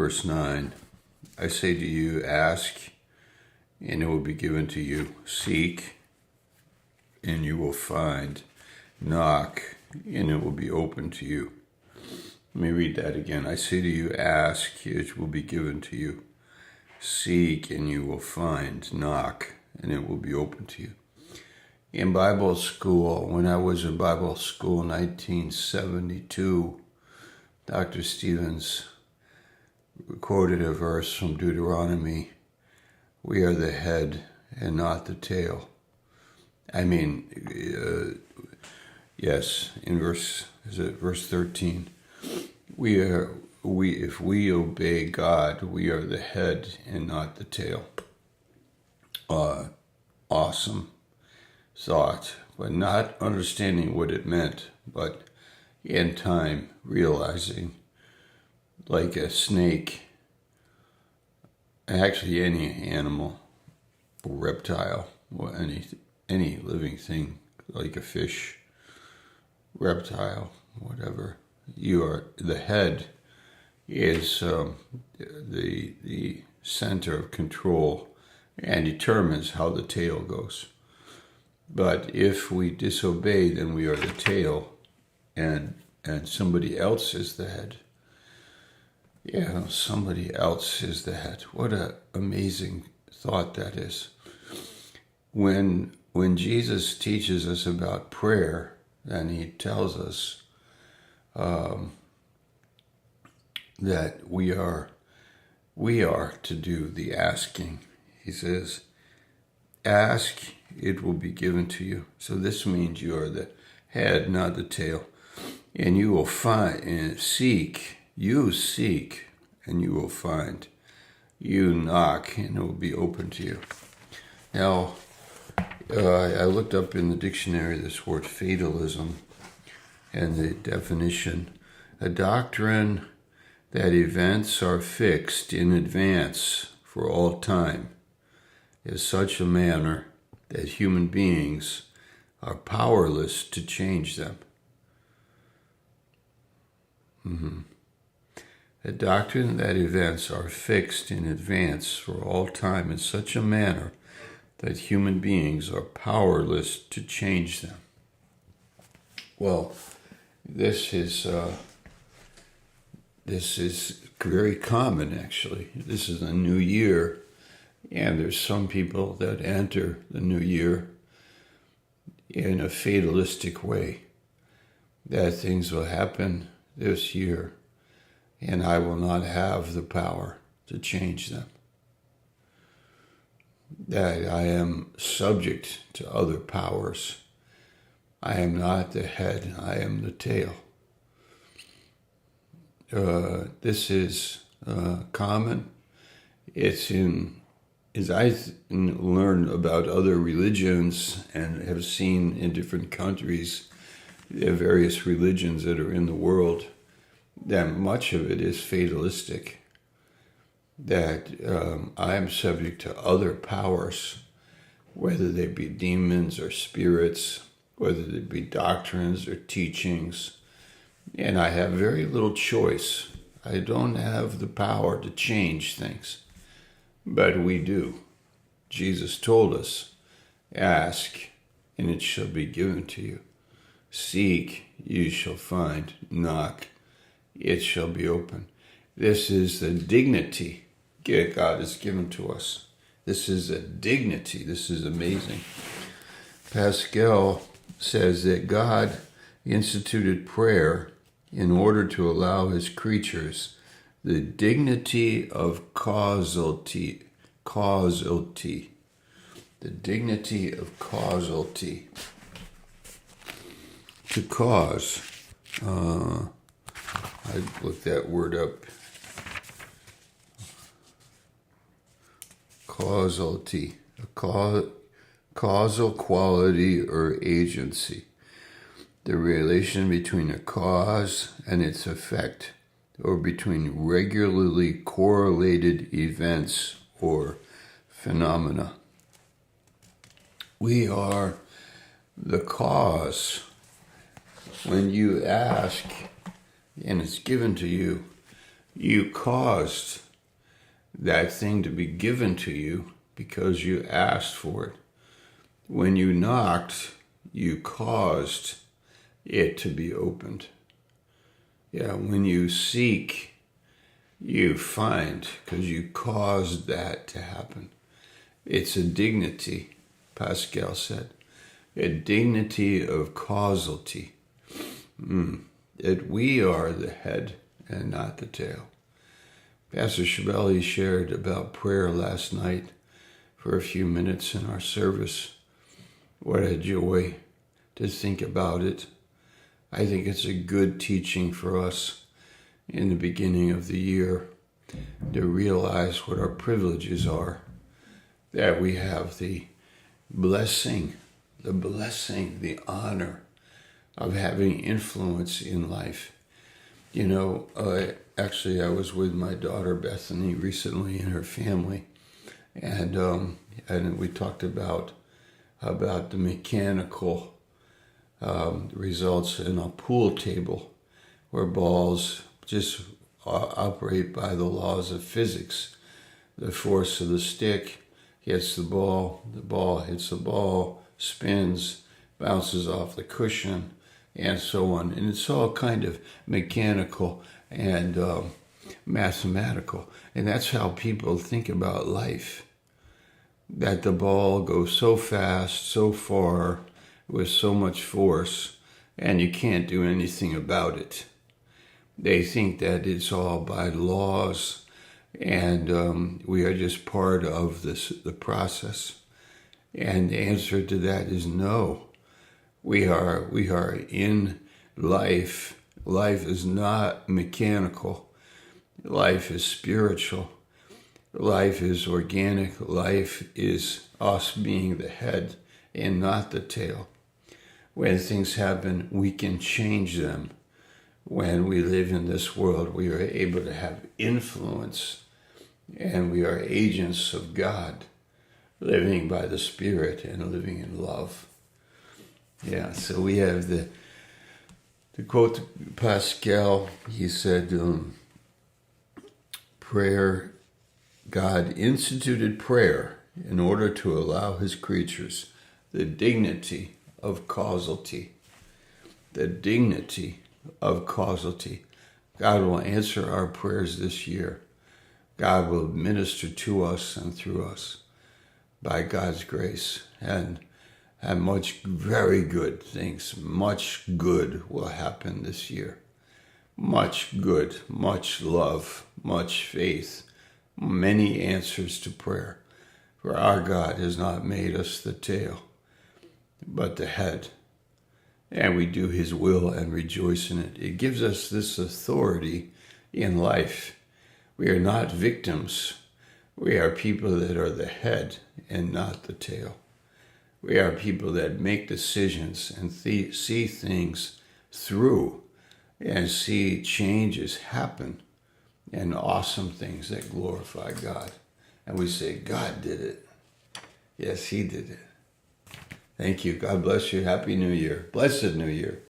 verse 9. I say to you, ask, and it will be given to you. Seek, and you will find. Knock, and it will be open to you. Let me read that again. I say to you, ask, it will be given to you. Seek, and you will find. Knock, and it will be open to you. In Bible school, when I was in Bible school in 1972, Dr. Stevens quoted a verse from Deuteronomy. We are the head and not the tail. Yes, in verse 13. If we obey God, we are the head and not the tail. Awesome thought, but not understanding what it meant, but in time realizing, like a snake, actually any animal or reptile or any living thing, like a fish, reptile, whatever, you are the head is the center of control and determines how the tail goes. But if we disobey, then we are the tail, and somebody else is the head. Yeah, somebody else is the head. What an amazing thought that is. When Jesus teaches us about prayer, then he tells us that we are to do the asking. He says, ask, it will be given to you. So this means you are the head, not the tail. And you will find, and seek, you seek, and you will find. You knock, and it will be open to you. Now, I looked up in the dictionary this word fatalism and the definition. A doctrine that events are fixed in advance for all time is such a manner that human beings are powerless to change them. A doctrine that events are fixed in advance for all time in such a manner that human beings are powerless to change them. Well, this is very common, actually. This is a new year, and there's some people that enter the new year in a fatalistic way, that things will happen this year, and I will not have the power to change them. That I am subject to other powers. I am not the head, I am the tail. This is common. It's as I learn about other religions and have seen in different countries, the various religions that are in the world, that much of it is fatalistic. That I am subject to other powers, whether they be demons or spirits, whether they be doctrines or teachings, and I have very little choice. I don't have the power to change things, but we do. Jesus told us, ask, and it shall be given to you. Seek, you shall find. Knock, it shall be open. This is the dignity God has given to us. This is a dignity. This is amazing. Pascal says that God instituted prayer in order to allow his creatures the dignity of causality. The dignity of causality. To cause. I looked that word up. Causality, causal quality or agency, the relation between a cause and its effect, or between regularly correlated events or phenomena. We are the cause. When you ask and it's given to you, You caused that thing to be given to you because you asked for it. When you knocked, you caused it to be opened. Yeah, when you seek, you find, because you caused that to happen. It's a dignity, Pascal said, a dignity of causality. That we are the head and not the tail. Pastor Schaller shared about prayer last night for a few minutes in our service. What a joy to think about it. I think it's a good teaching for us in the beginning of the year to realize what our privileges are, that we have the blessing, the honor of having influence in life. You know, actually I was with my daughter Bethany recently and her family, and we talked about the mechanical results in a pool table where balls just operate by the laws of physics. The force of the stick hits the ball hits the ball, spins, bounces off the cushion, and so on. And it's all kind of mechanical and mathematical. And that's how people think about life. That the ball goes so fast, so far, with so much force, and you can't do anything about it. They think that it's all by laws, and we are just part of the process. And the answer to that is no. We are in life. Life is not mechanical. Life is spiritual. Life is organic. Life is us being the head and not the tail. When things happen, we can change them. When we live in this world, we are able to have influence, and we are agents of God, living by the Spirit and living in love. Yeah, so we have the quote Pascal. He said, prayer, God instituted prayer in order to allow his creatures the dignity of causality. The dignity of causality. God will answer our prayers this year. God will minister to us and through us by God's grace. And much very good things, much good will happen this year. Much good, much love, much faith, many answers to prayer. For our God has not made us the tail, but the head. And we do his will and rejoice in it. It gives us this authority in life. We are not victims. We are people that are the head and not the tail. We are people that make decisions and see things through and see changes happen and awesome things that glorify God. And we say, God did it. Yes, he did it. Thank you. God bless you. Happy New Year. Blessed New Year.